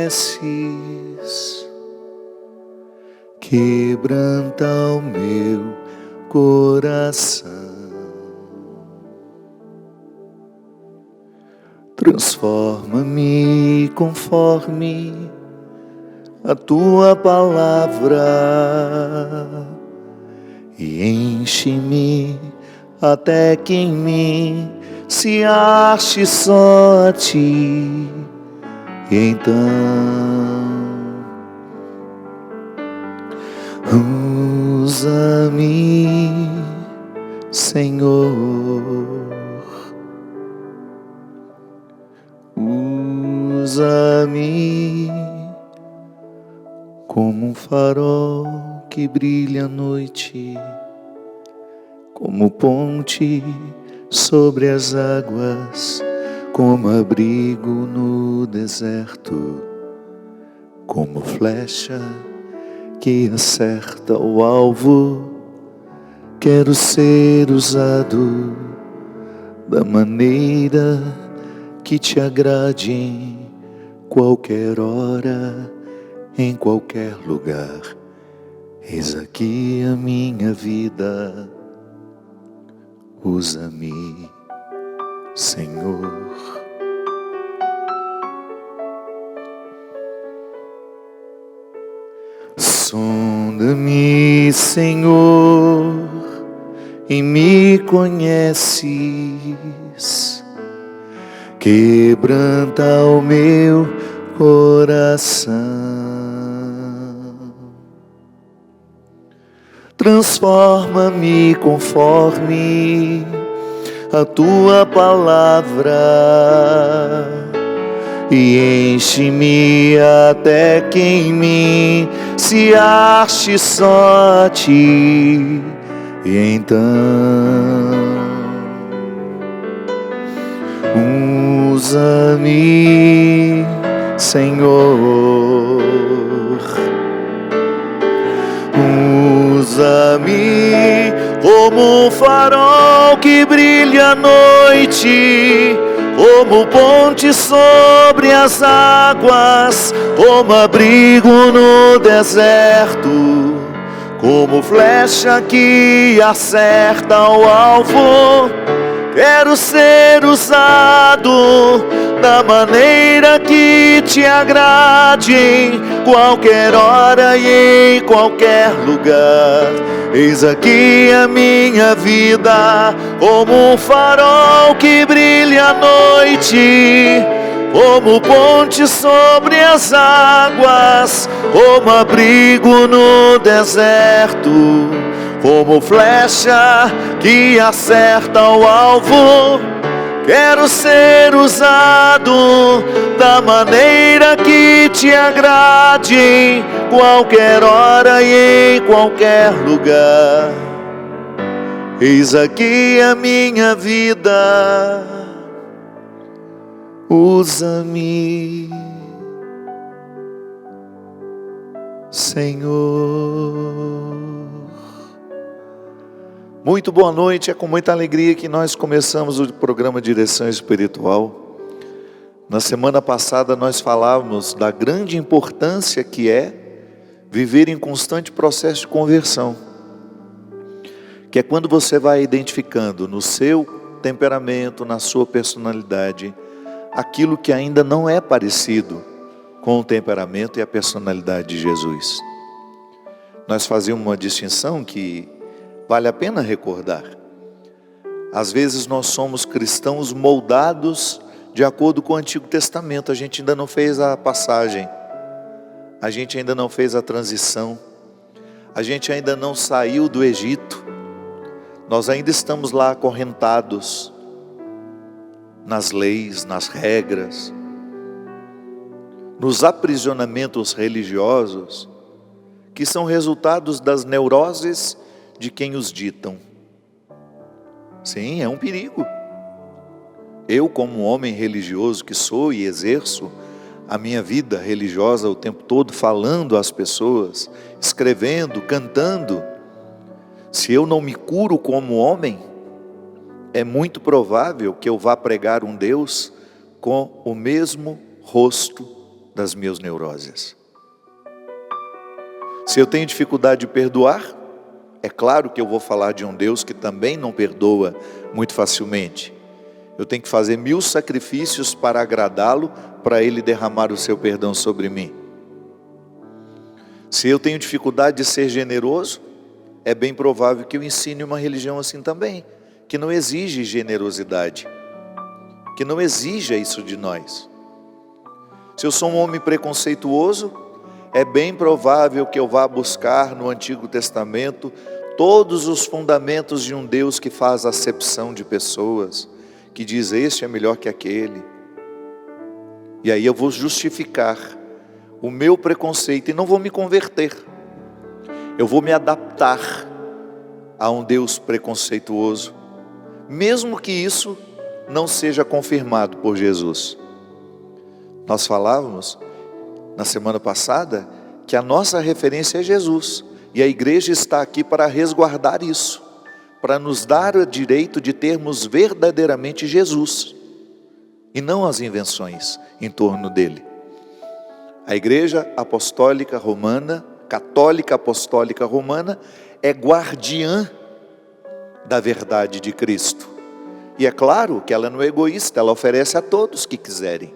conheces, quebranta o meu coração, transforma-me conforme a tua palavra e enche-me até que em mim se ache só a ti. E então usa-me, Senhor, usa-me como um farol que brilha à noite, como ponte sobre as águas, como abrigo no deserto, como flecha que acerta o alvo. Quero ser usado da maneira que te agrade em qualquer hora, em qualquer lugar. Eis aqui a minha vida, usa-me, Senhor. Sonda-me, Senhor, e me conheces, quebranta o meu coração, transforma-me conforme a tua palavra e enche-me até que em mim se ache só a ti. E então usa-me, Senhor, usa-me como um farol que brilha à noite, como ponte sobre as águas, como abrigo no deserto, como flecha que acerta o alvo. Quero ser usado da maneira que te agrade, em qualquer hora e em qualquer lugar. Eis aqui a minha vida, como um farol que brilha à noite, como ponte sobre as águas, como abrigo no deserto, como flecha que acerta o alvo. Quero ser usado da maneira que te agrade, em qualquer hora e em qualquer lugar. Eis aqui a minha vida, usa-me, Senhor. Muito boa noite, é com muita alegria que nós começamos o programa Direção Espiritual. Na semana passada nós falávamos da grande importância que é viver em constante processo de conversão, que é quando você vai identificando no seu temperamento, na sua personalidade, aquilo que ainda não é parecido com o temperamento e a personalidade de Jesus. Nós fazíamos uma distinção que vale a pena recordar. Às vezes nós somos cristãos moldados de acordo com o Antigo Testamento. A gente ainda não fez a passagem, a gente ainda não fez a transição, a gente ainda não saiu do Egito. Nós ainda estamos lá acorrentados nas leis, nas regras, nos aprisionamentos religiosos, que são resultados das neuroses de quem os ditam. Sim, é um perigo. Eu, como homem religioso que sou e exerço a minha vida religiosa o tempo todo, falando às pessoas, escrevendo, cantando, se eu não me curo como homem, é muito provável que eu vá pregar um Deus com o mesmo rosto das minhas neuroses. Se eu tenho dificuldade de perdoar, é claro que eu vou falar de um Deus que também não perdoa muito facilmente. Eu tenho que fazer 1000 sacrifícios para agradá-lo, para Ele derramar o seu perdão sobre mim. Se eu tenho dificuldade de ser generoso, é bem provável que eu ensine uma religião assim também, que não exige generosidade, que não exija isso de nós. Se eu sou um homem preconceituoso, é bem provável que eu vá buscar no Antigo Testamento todos os fundamentos de um Deus que faz acepção de pessoas, que diz este é melhor que aquele. E aí eu vou justificar o meu preconceito e não vou me converter. Eu vou me adaptar a um Deus preconceituoso, mesmo que isso não seja confirmado por Jesus. Nós falávamos na semana passada que a nossa referência é Jesus, e a igreja está aqui para resguardar isso, para nos dar o direito de termos verdadeiramente Jesus, e não as invenções em torno dele. A igreja apostólica romana, católica apostólica romana, é guardiã da verdade de Cristo, e é claro que ela não é egoísta, ela oferece a todos que quiserem.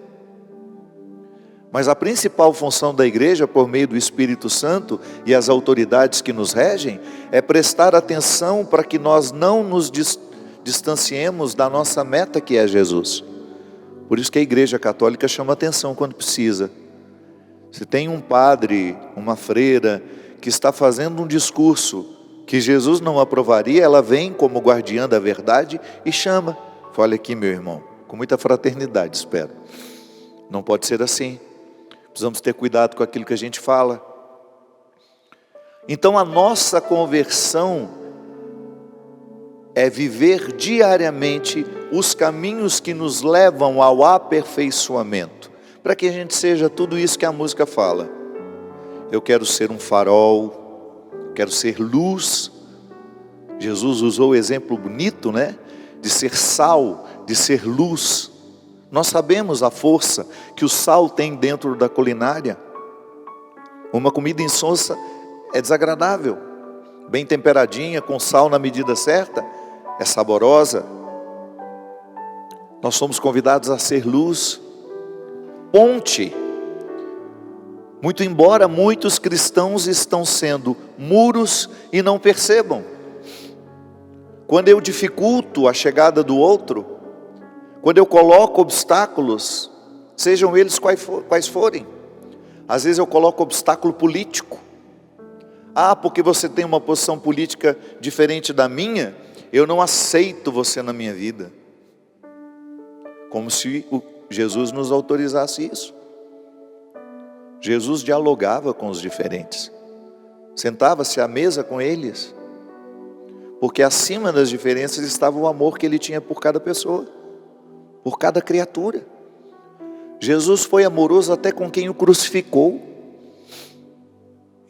Mas a principal função da igreja, por meio do Espírito Santo e as autoridades que nos regem, é prestar atenção para que nós não nos distanciemos da nossa meta, que é Jesus. Por isso que a igreja católica chama atenção quando precisa. Se tem um padre, uma freira, que está fazendo um discurso que Jesus não aprovaria, ela vem como guardiã da verdade e chama. Olha aqui, meu irmão, com muita fraternidade, espero. Não pode ser assim. Precisamos ter cuidado com aquilo que a gente fala. Então a nossa conversão é viver diariamente os caminhos que nos levam ao aperfeiçoamento, para que a gente seja tudo isso que a música fala. Eu quero ser um farol, quero ser luz. Jesus usou o exemplo bonito, né? De ser sal, de ser luz. Nós sabemos a força que o sal tem dentro da culinária. Uma comida insonsa é desagradável. Bem temperadinha, com sal na medida certa, é saborosa. Nós somos convidados a ser luz, ponte. Muito embora muitos cristãos estão sendo muros e não percebam. Quando eu dificulto a chegada do outro, quando eu coloco obstáculos, sejam eles quais forem. Às vezes eu coloco obstáculo político. Porque você tem uma posição política diferente da minha, eu não aceito você na minha vida. Como se Jesus nos autorizasse isso. Jesus dialogava com os diferentes. Sentava-se à mesa com eles. Porque acima das diferenças estava o amor que ele tinha por cada pessoa, por cada criatura. Jesus foi amoroso até com quem o crucificou.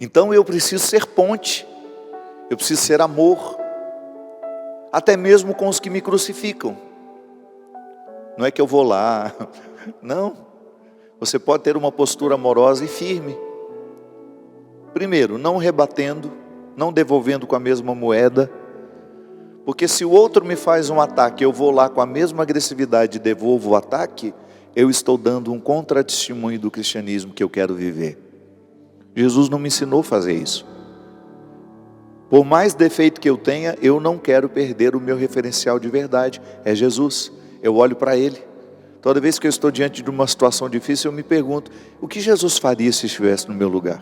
Então eu preciso ser ponte, eu preciso ser amor, até mesmo com os que me crucificam. Não é que eu vou lá, não. Você pode ter uma postura amorosa e firme. Primeiro, não rebatendo, não devolvendo com a mesma moeda. Porque se o outro me faz um ataque, eu vou lá com a mesma agressividade e devolvo o ataque, eu estou dando um contratestemunho do cristianismo que eu quero viver. Jesus não me ensinou a fazer isso. Por mais defeito que eu tenha, eu não quero perder o meu referencial de verdade, é Jesus. Eu olho para Ele. Toda vez que eu estou diante de uma situação difícil, eu me pergunto, o que Jesus faria se estivesse no meu lugar?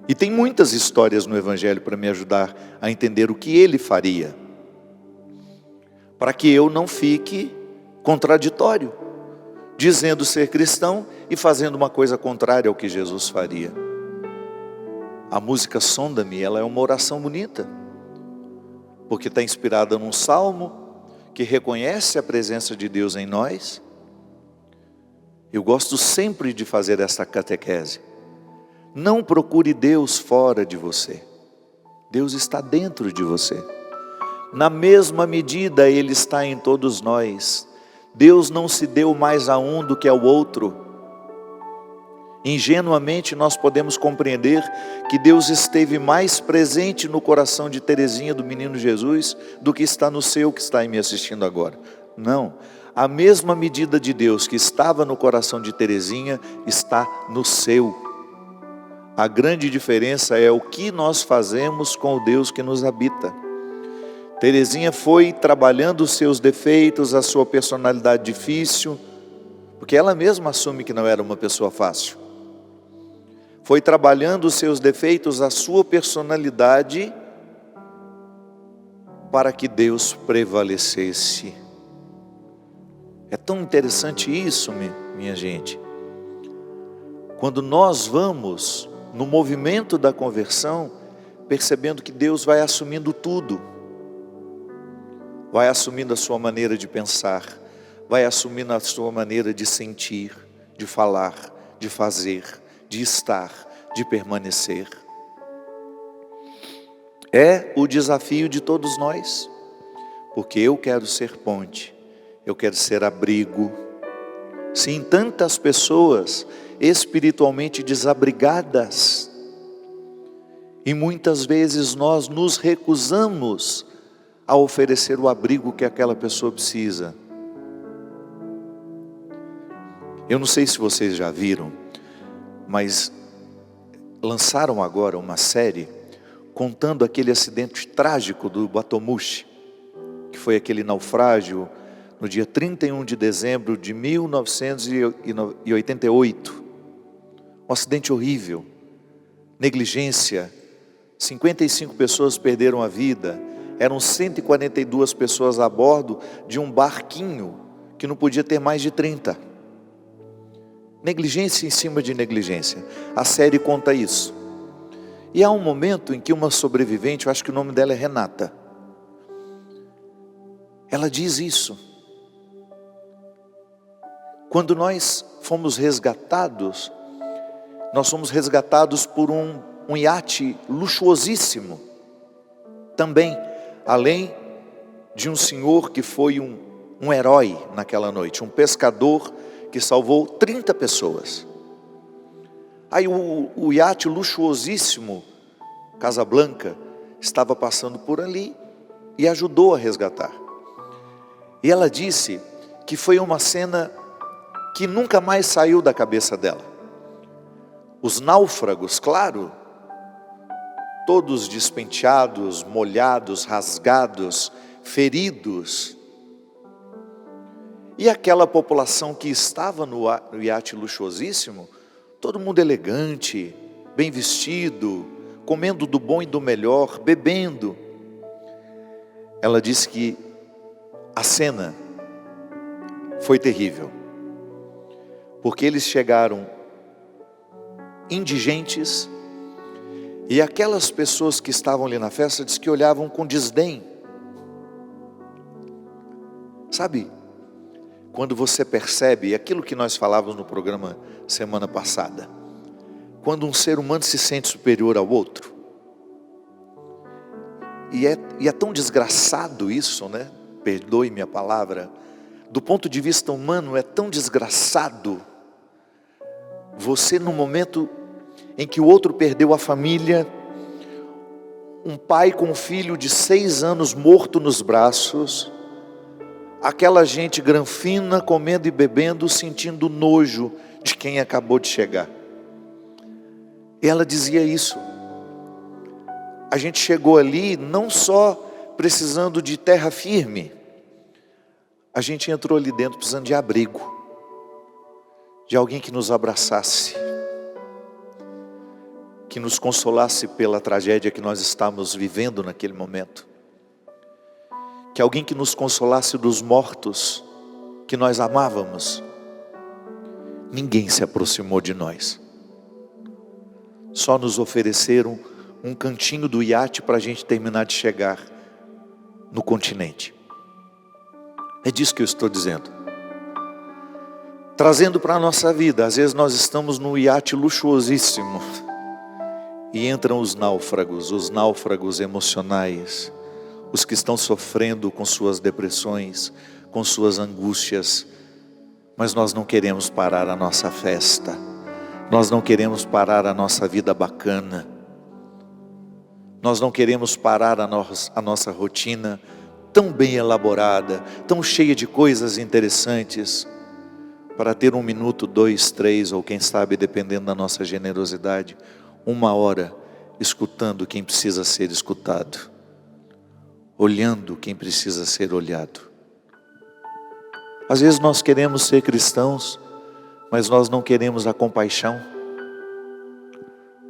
E tem muitas histórias no Evangelho para me ajudar a entender o que Ele faria, para que eu não fique contraditório, dizendo ser cristão e fazendo uma coisa contrária ao que Jesus faria. A música Sonda-me, ela é uma oração bonita, porque está inspirada num salmo que reconhece a presença de Deus em nós. Eu gosto sempre de fazer essa catequese. Não procure Deus fora de você. Deus está dentro de você. Na mesma medida Ele está em todos nós. Deus não se deu mais a um do que ao outro. Ingenuamente nós podemos compreender que Deus esteve mais presente no coração de Terezinha, do menino Jesus, do que está no seu, que está aí me assistindo agora. Não, a mesma medida de Deus que estava no coração de Terezinha, está no seu. A grande diferença é o que nós fazemos com o Deus que nos habita. Terezinha foi trabalhando os seus defeitos, a sua personalidade difícil, porque ela mesma assume que não era uma pessoa fácil. Foi trabalhando os seus defeitos, a sua personalidade, para que Deus prevalecesse. É tão interessante isso, minha gente. Quando nós vamos no movimento da conversão, percebendo que Deus vai assumindo tudo. Vai assumindo a sua maneira de pensar, vai assumindo a sua maneira de sentir, de falar, de fazer, de estar, de permanecer. É o desafio de todos nós, porque eu quero ser ponte, eu quero ser abrigo. Sim, tantas pessoas espiritualmente desabrigadas, e muitas vezes nós nos recusamos a oferecer o abrigo que aquela pessoa precisa. Eu não sei se vocês já viram, mas lançaram agora uma série contando aquele acidente trágico do Batomushi, que foi aquele naufrágio no dia 31 de dezembro de 1988. Um acidente horrível, negligência, 55 pessoas perderam a vida. Eram 142 pessoas a bordo de um barquinho que não podia ter mais de 30. Negligência em cima de negligência. A série conta isso. E há um momento em que uma sobrevivente, eu acho que o nome dela é Renata, ela diz isso. Quando nós fomos resgatados, nós fomos resgatados por um iate luxuosíssimo. Também, além de um senhor que foi um herói naquela noite, um pescador que salvou 30 pessoas. Aí o iate luxuosíssimo, Casablanca, estava passando por ali e ajudou a resgatar. E ela disse que foi uma cena que nunca mais saiu da cabeça dela. Os náufragos, claro, todos despenteados, molhados, rasgados, feridos. E aquela população que estava no iate luxuosíssimo, todo mundo elegante, bem vestido, comendo do bom e do melhor, bebendo. Ela disse que a cena foi terrível, porque eles chegaram indigentes, e aquelas pessoas que estavam ali na festa, diz que olhavam com desdém. Sabe, quando você percebe aquilo que nós falávamos no programa semana passada, quando um ser humano se sente superior ao outro, e é tão desgraçado isso, né? Perdoe-me a palavra, do ponto de vista humano é tão desgraçado, você no momento em que o outro perdeu a família, um pai com um filho de 6 anos morto nos braços, aquela gente granfina comendo e bebendo, sentindo nojo de quem acabou de chegar. E ela dizia isso. A gente chegou ali não só precisando de terra firme, a gente entrou ali dentro precisando de abrigo, de alguém que nos abraçasse, que nos consolasse pela tragédia que nós estávamos vivendo naquele momento, que alguém que nos consolasse dos mortos que nós amávamos. Ninguém se aproximou de nós, só nos ofereceram um cantinho do iate para a gente terminar de chegar no continente. É disso que eu estou dizendo, trazendo para a nossa vida. Às vezes nós estamos num iate luxuosíssimo e entram os náufragos emocionais, os que estão sofrendo com suas depressões, com suas angústias, mas nós não queremos parar a nossa festa, Nós não queremos parar a nossa vida bacana. Nós não queremos parar a nossa rotina tão bem elaborada, tão cheia de coisas interessantes, para ter 1 minuto, 2, 3, ou quem sabe, dependendo da nossa generosidade, 1 hora escutando quem precisa ser escutado, olhando quem precisa ser olhado. Às vezes nós queremos ser cristãos, mas nós não queremos a compaixão.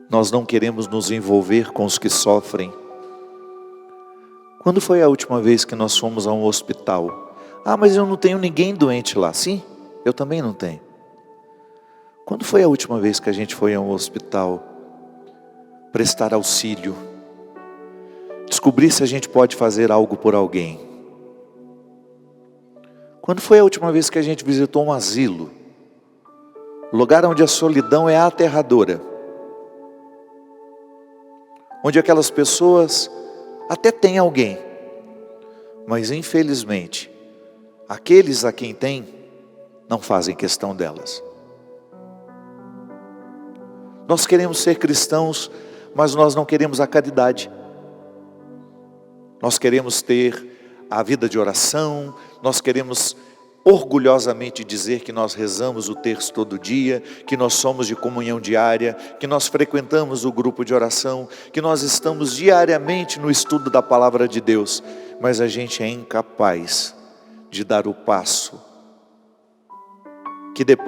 Nós não queremos nos envolver com os que sofrem. Quando foi a última vez que nós fomos a um hospital? Ah, mas eu não tenho ninguém doente lá. Sim, eu também não tenho. Quando foi a última vez que a gente foi a um hospital prestar auxílio, descobrir se a gente pode fazer algo por alguém? Quando foi a última vez que a gente visitou um asilo, lugar onde a solidão é aterradora, onde aquelas pessoas até têm alguém, mas infelizmente aqueles a quem tem não fazem questão delas. Nós queremos ser cristãos, mas nós não queremos a caridade. Nós queremos ter a vida de oração, nós queremos orgulhosamente dizer que nós rezamos o terço todo dia, que nós somos de comunhão diária, que nós frequentamos o grupo de oração, que nós estamos diariamente no estudo da palavra de Deus, mas a gente é incapaz de dar o passo,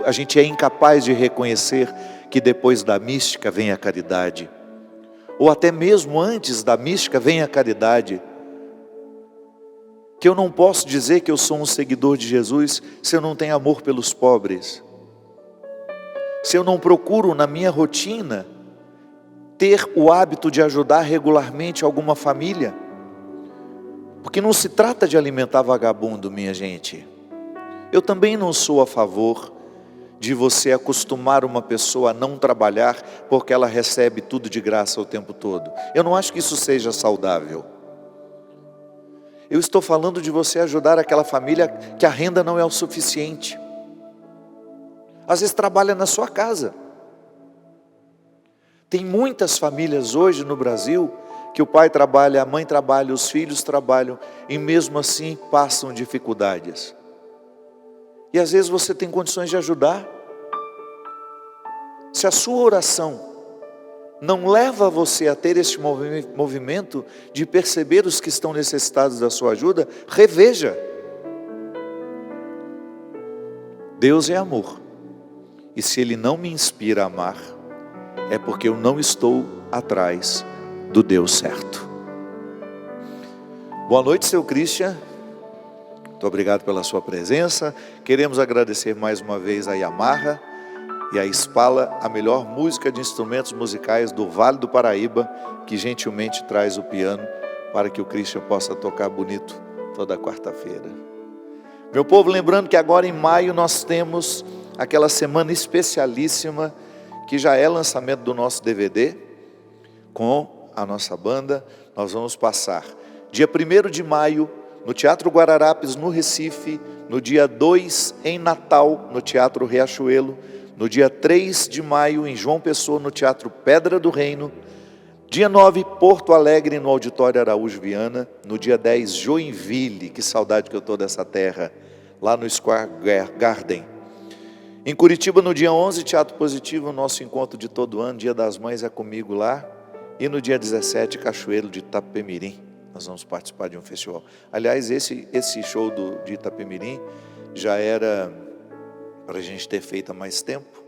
a gente é incapaz de reconhecer que depois da mística vem a caridade, ou até mesmo antes da mística vem a caridade, que eu não posso dizer que eu sou um seguidor de Jesus se eu não tenho amor pelos pobres, se eu não procuro na minha rotina ter o hábito de ajudar regularmente alguma família, porque não se trata de alimentar vagabundo, minha gente. Eu também não sou a favor de você acostumar uma pessoa a não trabalhar porque ela recebe tudo de graça o tempo todo. Eu não acho que isso seja saudável. Eu estou falando de você ajudar aquela família que a renda não é o suficiente. Às vezes trabalha na sua casa. Tem muitas famílias hoje no Brasil que o pai trabalha, a mãe trabalha, os filhos trabalham e mesmo assim passam dificuldades. E às vezes você tem condições de ajudar. Se a sua oração não leva você a ter este movimento de perceber os que estão necessitados da sua ajuda, reveja. Deus é amor. E se Ele não me inspira a amar, é porque eu não estou atrás do Deus certo. Boa noite, seu Christian. Muito obrigado pela sua presença. Queremos agradecer mais uma vez a Yamaha e a Spala, a melhor música de instrumentos musicais do Vale do Paraíba, que gentilmente traz o piano para que o Christian possa tocar bonito toda quarta-feira. Meu povo, lembrando que agora em maio nós temos aquela semana especialíssima, que já é lançamento do nosso DVD, com a nossa banda. Nós vamos passar dia 1º de maio, no Teatro Guararapes, no Recife, no dia 2 em Natal, no Teatro Riachuelo, no dia 3 de maio em João Pessoa, no Teatro Pedra do Reino, dia 9 Porto Alegre, no Auditório Araújo Viana, no dia 10 Joinville, que saudade que eu estou dessa terra, lá no Square Garden. Em Curitiba, no dia 11, Teatro Positivo, nosso encontro de todo ano, Dia das Mães é comigo lá, e no dia 17 Cachoeiro de Itapemirim, nós vamos participar de um festival. Aliás, esse show de Itapemirim já era para a gente ter feito há mais tempo,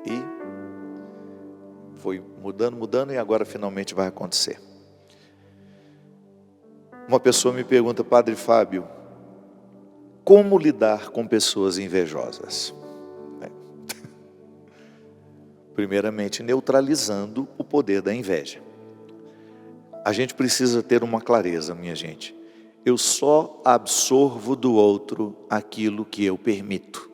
e foi mudando, e agora finalmente vai acontecer. Uma pessoa me pergunta: Padre Fábio, como lidar com pessoas invejosas? Primeiramente, neutralizando o poder da inveja. A gente precisa ter uma clareza, minha gente. Eu só absorvo do outro aquilo que eu permito.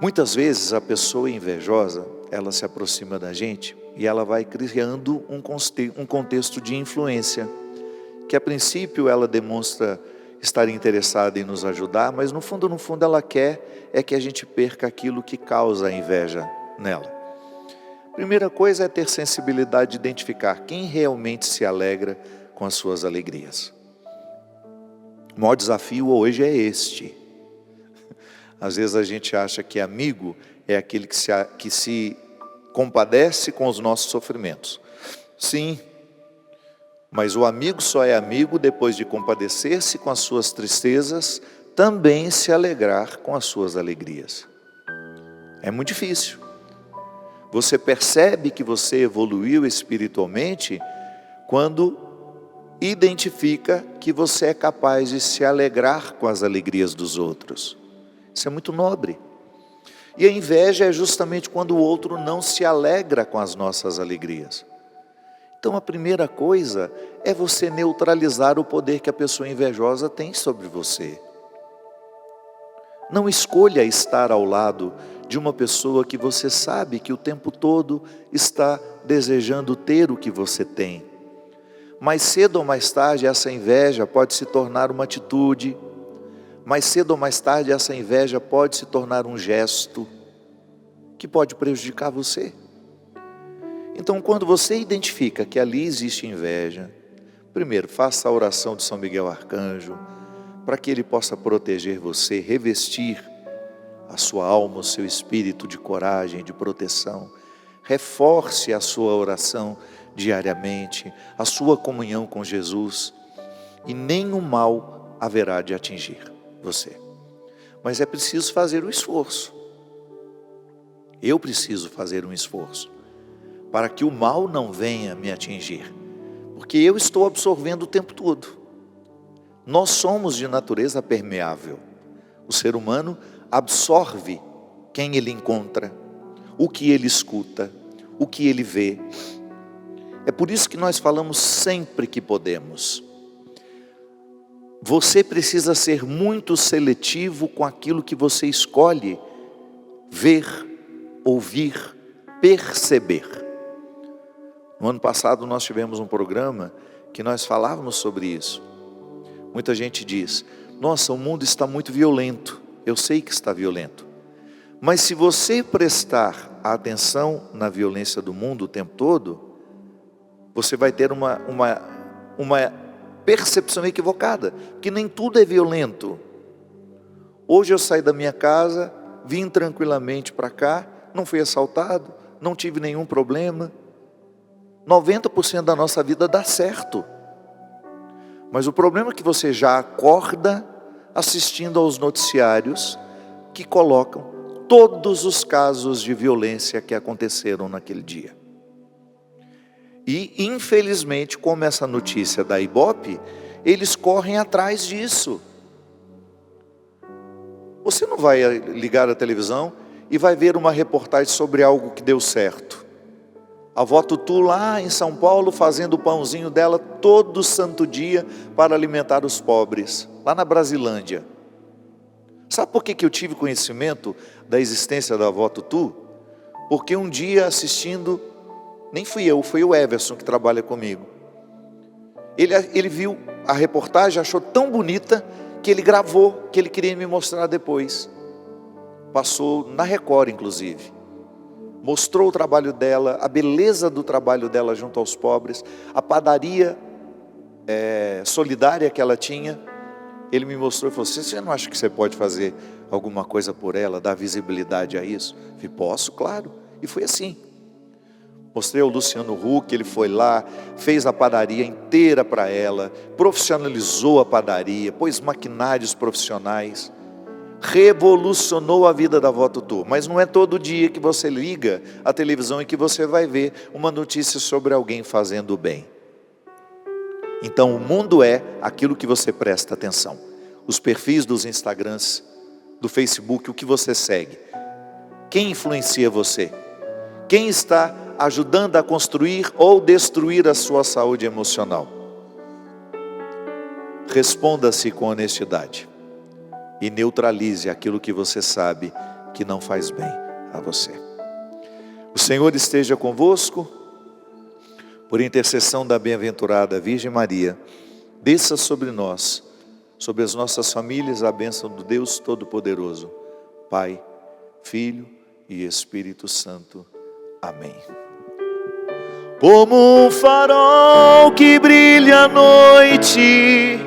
Muitas vezes a pessoa invejosa, ela se aproxima da gente e ela vai criando um contexto de influência, que a princípio ela demonstra estaria interessada em nos ajudar, mas no fundo ela quer é que a gente perca aquilo que causa a inveja nela. Primeira coisa é ter sensibilidade de identificar quem realmente se alegra com as suas alegrias. O maior desafio hoje é este. Às vezes a gente acha que amigo é aquele que se compadece com os nossos sofrimentos. Sim, mas o amigo só é amigo depois de compadecer-se com as suas tristezas, também se alegrar com as suas alegrias. É muito difícil. Você percebe que você evoluiu espiritualmente quando identifica que você é capaz de se alegrar com as alegrias dos outros. Isso é muito nobre. E a inveja é justamente quando o outro não se alegra com as nossas alegrias. Então a primeira coisa é você neutralizar o poder que a pessoa invejosa tem sobre você. Não escolha estar ao lado de uma pessoa que você sabe que o tempo todo está desejando ter o que você tem. Mais cedo ou mais tarde essa inveja pode se tornar uma atitude. Mais cedo ou mais tarde essa inveja pode se tornar um gesto que pode prejudicar você. Então, quando você identifica que ali existe inveja, primeiro, faça a oração de São Miguel Arcanjo, para que ele possa proteger você, revestir a sua alma, o seu espírito de coragem, de proteção. Reforce a sua oração diariamente, a sua comunhão com Jesus, e nenhum mal haverá de atingir você. Mas é preciso fazer o esforço. Eu preciso fazer um esforço para que o mal não venha me atingir, porque eu estou absorvendo o tempo todo. Nós somos de natureza permeável. O ser humano absorve quem ele encontra, o que ele escuta, o que ele vê. É por isso que nós falamos sempre que podemos. Você precisa ser muito seletivo com aquilo que você escolhe ver, ouvir, perceber. No ano passado nós tivemos um programa que nós falávamos sobre isso. Muita gente diz: nossa, o mundo está muito violento. Eu sei que está violento. Mas se você prestar atenção na violência do mundo o tempo todo, você vai ter uma percepção equivocada, porque nem tudo é violento. Hoje eu saí da minha casa, vim tranquilamente para cá, não fui assaltado, não tive nenhum problema. 90% da nossa vida dá certo. Mas o problema é que você já acorda assistindo aos noticiários que colocam todos os casos de violência que aconteceram naquele dia. E infelizmente, como essa notícia da Ibope, eles correm atrás disso. Você não vai ligar a televisão e vai ver uma reportagem sobre algo que deu certo. A avó Tutu lá em São Paulo fazendo o pãozinho dela todo santo dia para alimentar os pobres, lá na Brasilândia. Sabe por que eu tive conhecimento da existência da avó Tutu? Porque um dia assistindo, nem fui eu, foi o Everson que trabalha comigo. Ele viu a reportagem, achou tão bonita que ele gravou, que ele queria me mostrar depois. Passou na Record, inclusive. Mostrou o trabalho dela, a beleza do trabalho dela junto aos pobres, a padaria solidária que ela tinha. Ele me mostrou e falou: você não acha que você pode fazer alguma coisa por ela, dar visibilidade a isso? Eu falei: posso, claro. E foi assim. Mostrei ao Luciano Huck, ele foi lá, fez a padaria inteira para ela, profissionalizou a padaria, pôs maquinários profissionais, revolucionou a vida da avó Tutu. Mas não é todo dia que você liga a televisão e que você vai ver uma notícia sobre alguém fazendo o bem. Então o mundo é aquilo que você presta atenção. Os perfis dos Instagrams, do Facebook, o que você segue. Quem influencia você? Quem está ajudando a construir ou destruir a sua saúde emocional? Responda-se com honestidade e neutralize aquilo que você sabe que não faz bem a você. O Senhor esteja convosco. Por intercessão da bem-aventurada Virgem Maria, desça sobre nós sobre as nossas famílias, a bênção do Deus Todo-Poderoso, Pai, Filho e Espírito Santo. Amém. Como um farol que brilha à noite,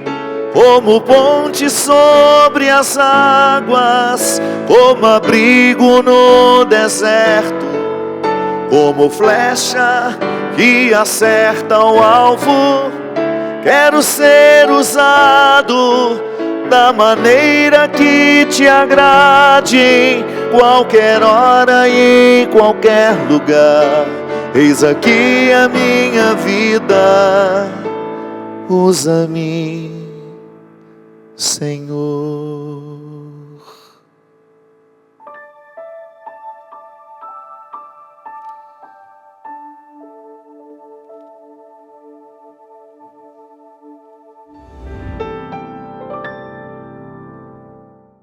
como ponte sobre as águas, como abrigo no deserto, como flecha que acerta o alvo, quero ser usado da maneira que te agrade, em qualquer hora e em qualquer lugar. Eis aqui a minha vida, usa-me, Senhor.